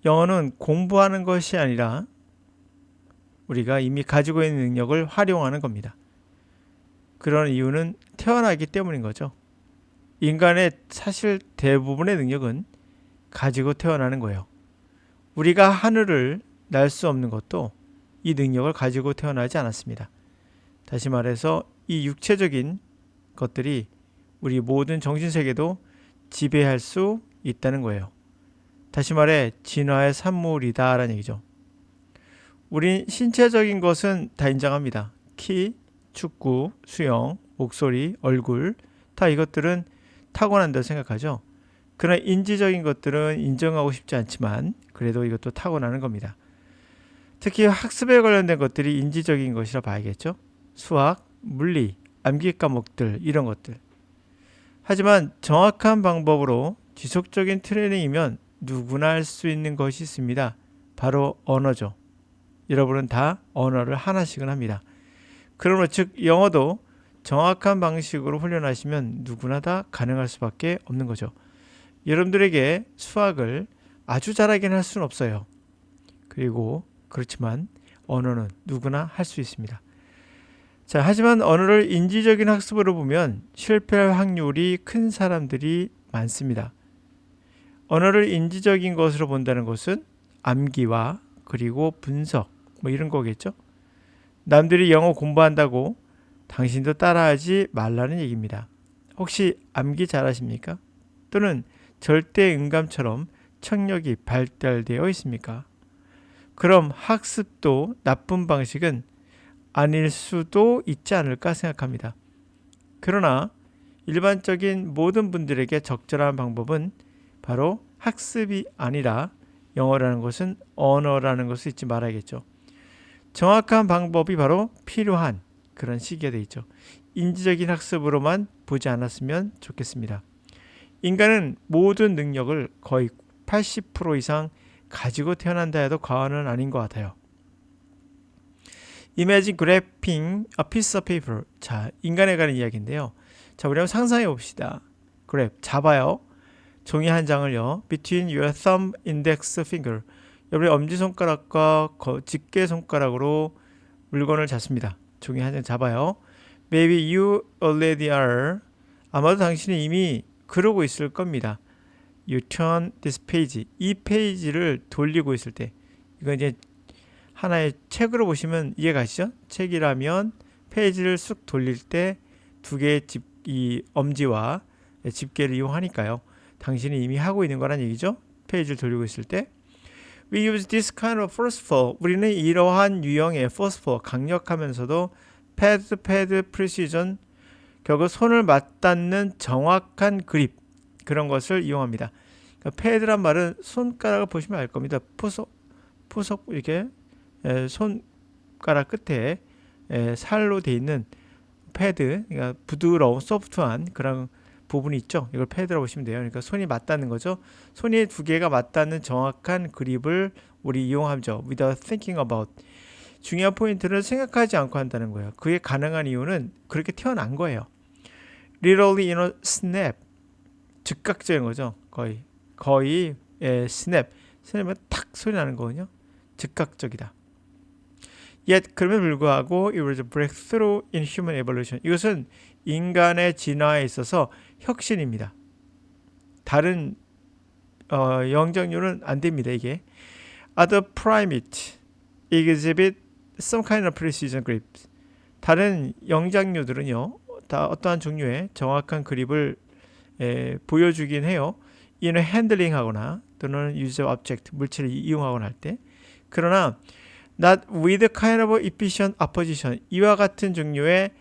영어는 공부하는 것이 아니라 우리가 이미 가지고 있는 능력을 활용하는 겁니다. 그런 이유는 태어나기 때문인 거죠. 인간의 사실 대부분의 능력은 가지고 태어나는 거예요. 우리가 하늘을 날 수 없는 것도 이 능력을 가지고 태어나지 않았습니다. 다시 말해서 이 육체적인 것들이 우리 모든 정신세계도 지배할 수 있다는 거예요. 다시 말해 진화의 산물이다라는 얘기죠. 우린 신체적인 것은 다 인정합니다. 키, 축구, 수영, 목소리, 얼굴 다 이것들은 타고난다고 생각하죠. 그러나 인지적인 것들은 인정하고 싶지 않지만 그래도 이것도 타고나는 겁니다. 특히 학습에 관련된 것들이 인지적인 것이라 봐야겠죠. 수학, 물리, 암기 과목들 이런 것들. 하지만 정확한 방법으로 지속적인 트레이닝이면 누구나 할 수 있는 것이 있습니다. 바로 언어죠. 여러분은 다 언어를 하나씩은 합니다. 그러므로 즉 영어도 정확한 방식으로 훈련하시면 누구나 다 가능할 수밖에 없는 거죠. 여러분들에게 수학을 아주 잘하긴 할 수는 없어요. 그리고 그렇지만 언어는 누구나 할 수 있습니다. 자, 하지만 언어를 인지적인 학습으로 보면 실패할 확률이 큰 사람들이 많습니다. 언어를 인지적인 것으로 본다는 것은 암기와 그리고 분석 뭐 이런 거겠죠. 남들이 영어 공부한다고 당신도 따라하지 말라는 얘기입니다. 혹시 암기 잘하십니까? 또는 절대 음감처럼 청력이 발달되어 있습니까? 그럼 학습도 나쁜 방식은 아닐 수도 있지 않을까 생각합니다. 그러나 일반적인 모든 분들에게 적절한 방법은 바로 학습이 아니라 영어라는 것은 언어라는 것을 잊지 말아야겠죠. 정확한 방법이 바로 필요한 그런 시기가 되어 있죠. 인지적인 학습으로만 보지 않았으면 좋겠습니다. 인간은 모든 능력을 거의 80% 이상 가지고 태어난다 해도 과언은 아닌 것 같아요. Imagine grabbing a piece of paper. 자, 인간에 관한 이야기인데요. 자, 우리 한번 상상해 봅시다. grab, 잡아요. 종이 한 장을요. Between your thumb, index finger. 여러분의 엄지손가락과 집게손가락으로 물건을 잡습니다. 종이 한 장 잡아요. Maybe you already are. 아마도 당신이 이미 그러고 있을 겁니다. You turn this page. 이 페이지를 돌리고 있을 때. 이건 이제 하나의 책으로 보시면 이해가시죠? 책이라면 페이지를 쑥 돌릴 때 두 개의 이 엄지와 집게를 이용하니까요. 당신이 이미 하고 있는 거란 얘기죠. 페이지를 돌리고 있을 때. We use this kind of forceful. 우리는 이러한 유형의 forceful, 강력하면서도 pad precision, 결국 손을 맞닿는 정확한 그립, 그런 것을 이용합니다. 그러니까 패드란 말은 손가락을 보시면 알 겁니다. 푸석 이렇게 손가락 끝에 살로 돼 있는 패드, 그러니까 부드러운 소프트한 그런 부분이 있죠. 이걸 패드라고 보시면 돼요. 그러니까 손이 맞닿는 거죠. 손이 두 개가 맞닿는 정확한 그립을 우리 이용하죠. Without thinking about. 중요한 포인트를 생각하지 않고 한다는 거예요. 그게 가능한 이유는 그렇게 태어난 거예요. Literally in a snap. 즉각적인 거죠. 거의 snap은 탁 소리 나는 거거든요. 즉각적이다. Yet 그럼에도 불구하고 it was a breakthrough in human evolution. 이것은 인간의 진화에 있어서 혁신입니다. 다른 영장류는 안 됩니다. 이게 other primates exhibit some kind of precision grips. 다른 영장류들은요, 다 어떠한 종류의 정확한 그립을 보여주긴 해요. 이는 핸들링하거나 또는 use of object 물체를 이용하거나 할 때. 그러나 not with kind of efficient opposition. 이와 같은 종류의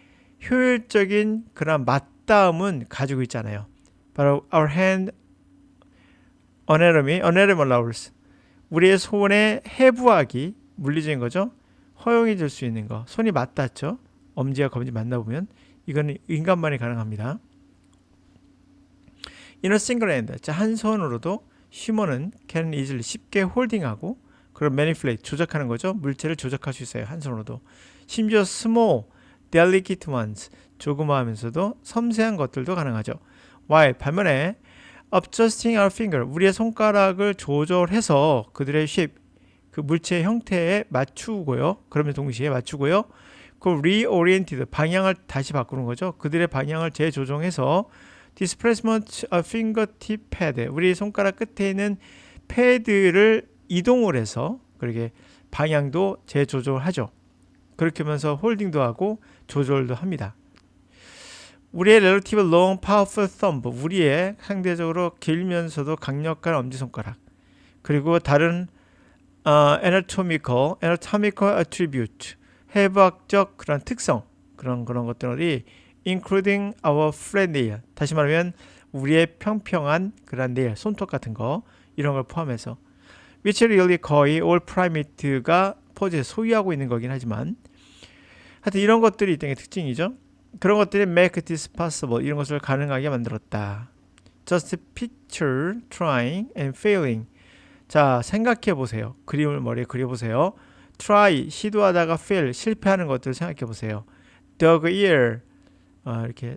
효율적인 그런 맞닿음은 가지고 있잖아요. 바로 our hand unalienable hours. 우리의 손에 해부하기, 물리적인 거죠. 허용해 줄 수 있는 거. 손이 맞닿죠. 엄지와 검지 만나보면 이거는 인간만이 가능합니다. In a single hand. 자, 한 손으로도 휴먼은 can easily 쉽게 홀딩하고 그걸 manipulate, 조작하는 거죠. 물체를 조작할 수 있어요. 한 손으로도. 심지어 small, delicate ones, 조그마하면서도 섬세한 것들도 가능하죠. While 반면에 adjusting our finger, 우리의 손가락을 조절해서 그들의 shape, 그 물체의 형태에 맞추고요. 그러면 동시에 맞추고요. 그 reoriented, 방향을 다시 바꾸는 거죠. 그들의 방향을 재조정해서 displacement of fingertip pad, 우리 손가락 끝에 있는 패드를 이동을 해서 그렇게 방향도 재조절하죠. 그렇게 하면서 홀딩도 하고 조절도 합니다. 우리의 relative long powerful thumb, 우리의 상대적으로 길면서도 강력한 엄지손가락, 그리고 다른 anatomical attribute, 해부학적 그런 특성, 그런 것들이 including our flat nail, 다시 말하면 우리의 평평한 그런 네일, 손톱 같은 거, 이런 걸 포함해서 which really 거의 all primate가 포즈에 소유하고 있는 거긴 하지만 하여튼 이런 것들이 있던 게 특징이죠. 그런 것들이 make this possible, 이런 것을 가능하게 만들었다. Just picture trying and failing. 자, 생각해 보세요. 그림을 머리에 그려보세요. try, 시도하다가 fail, 실패하는 것들을 생각해 보세요. dog ear, 이렇게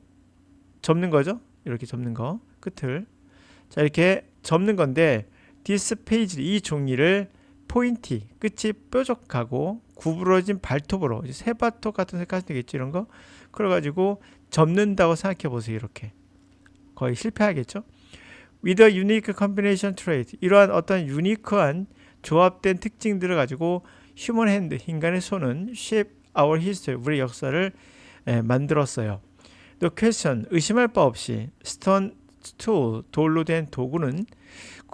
접는 거죠. 이렇게 접는 거, 끝을. 자, 이렇게 접는 건데 this page, 이 종이를 포인티, 끝이 뾰족하고 구부러진 발톱으로, 새발톱 같은 색깔이 되겠죠, 이런 거. 그래가지고 접는다고 생각해 보세요. 이렇게 거의 실패하겠죠. With a unique combination trait, 이러한 어떤 유니크한 조합된 특징들을 가지고 human hand, 인간의 손은 shape our history, 우리 역사를 만들었어요. The question, 의심할 바 없이 stone tool, 돌로 된 도구는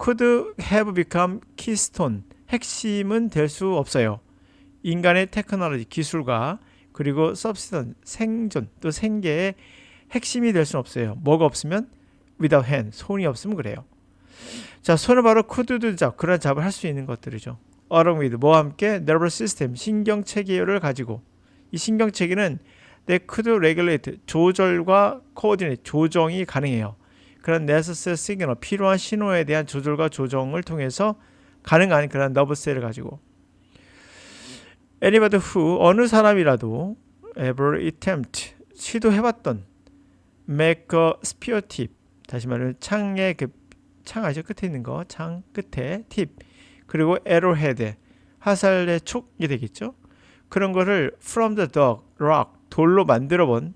could have become keystone, 핵심은 될 수 없어요. 인간의 테크놀로지, 기술과 그리고 subsistence, 생존 또 생계의 핵심이 될 수는 없어요. 뭐가 없으면 without hand, 손이 없으면 그래요. 자, 손은 바로 could do job, 그런 잡을 할 수 있는 것들이죠. along with, 뭐와 함께 nervous system, 신경체계를 가지고, 이 신경체계는 they could regulate, 조절과 coordinate, 조정이 가능해요. 그런 necessary signal, 필요한 신호에 대한 조절과 조정을 통해서 가능한 그런 nervous를 가지고 anybody who, 어느 사람이라도 ever attempt, 시도해봤던 make a spear tip, 다시 말하면 창의 창 아시죠? 끝에 있는 거, 창 끝에 팁, 그리고 arrowhead, 화살의 촉이 되겠죠. 그런 거를 from the dog, rock, 돌로 만들어 본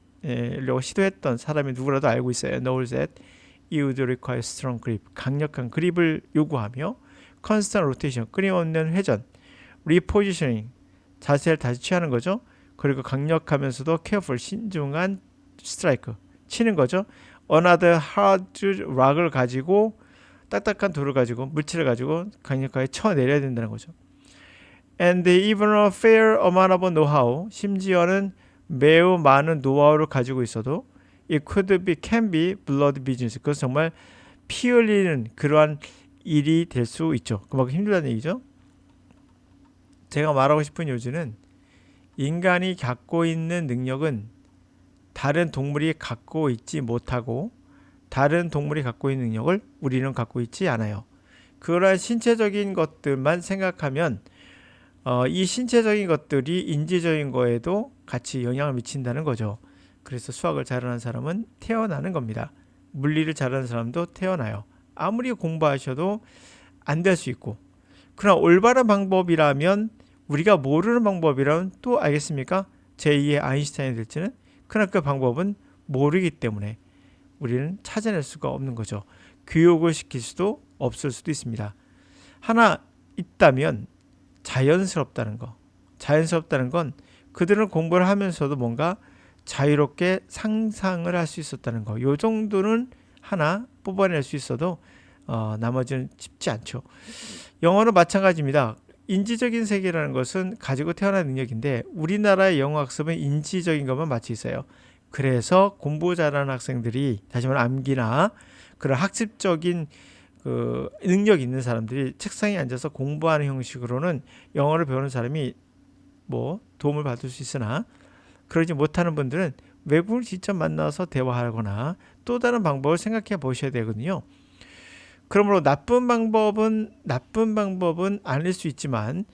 시도했던 사람이 누구라도 알고 있어요. knows that it would require strong grip, 강력한 그립을 요구하며 constant rotation, 끊임없는 회전, repositioning, 자세를 다시 취하는 거죠. 그리고 강력하면서도 careful, 신중한 strike, 치는 거죠. another hard rock을 가지고, 딱딱한 돌을 가지고, 물체를 가지고 강력하게 쳐내려야 된다는 거죠. And even a fair amount of know-how, 심지어는 매우 많은 노하우를 가지고 있어도 it can be blood business, 그것은 정말 피 흘리는 그러한 일이 될 수 있죠. 그만큼 힘들다는 얘기죠. 제가 말하고 싶은 요지는 인간이 갖고 있는 능력은 다른 동물이 갖고 있지 못하고 다른 동물이 갖고 있는 능력을 우리는 갖고 있지 않아요. 그러한 신체적인 것들만 생각하면 이 신체적인 것들이 인지적인 거에도 같이 영향을 미친다는 거죠. 그래서 수학을 잘하는 사람은 태어나는 겁니다. 물리를 잘하는 사람도 태어나요. 아무리 공부하셔도 안 될 수 있고, 그러나 올바른 방법이라면, 우리가 모르는 방법이라면 또 알겠습니까? 제2의 아인슈타인이 될지는. 그러나 그 방법은 모르기 때문에 우리는 찾아낼 수가 없는 거죠. 교육을 시킬 수도 없을 수도 있습니다. 하나 있다면 자연스럽다는 거. 자연스럽다는 건 그들은 공부를 하면서도 뭔가 자유롭게 상상을 할 수 있었다는 거. 요 정도는 하나 뽑아낼 수 있어도 나머지는 쉽지 않죠. 영어는 마찬가지입니다. 인지적인 세계라는 것은 가지고 태어난 능력인데 우리나라의 영어 학습은 인지적인 것만 마치 있어요. 그래서 공부 잘하는 학생들이, 다시 말해 암기나 그런 학습적인 그 능력 있는 사람들이 책상에 앉아서 공부하는 형식으로는 영어를 배우는 사람이 뭐 도움을 받을 수 있으나, 그러지 못하는 분들은 외국을 직접 만나서 대화하거나 또 다른 방법을 생각해 보셔야 되거든요. 그러므로 나쁜 방법은 아닐 수 있지만,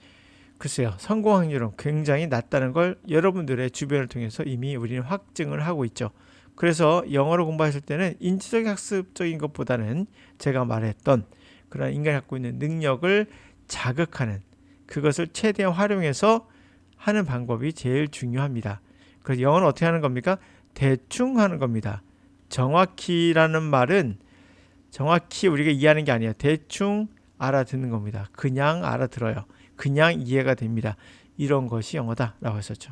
글쎄요, 성공 확률은 굉장히 낮다는 걸 여러분들의 주변을 통해서 이미 우리는 확증을 하고 있죠. 그래서 영어를 공부하실 때는 인지적 학습적인 것보다는 제가 말했던 그런 인간이 갖고 있는 능력을 자극하는 그것을 최대한 활용해서 하는 방법이 제일 중요합니다. 그래서 영어는 어떻게 하는 겁니까? 대충 하는 겁니다. 정확히라는 말은 정확히 우리가 이해하는 게 아니에요. 대충 알아듣는 겁니다. 그냥 알아들어요. 그냥 이해가 됩니다. 이런 것이 영어다라고 했었죠.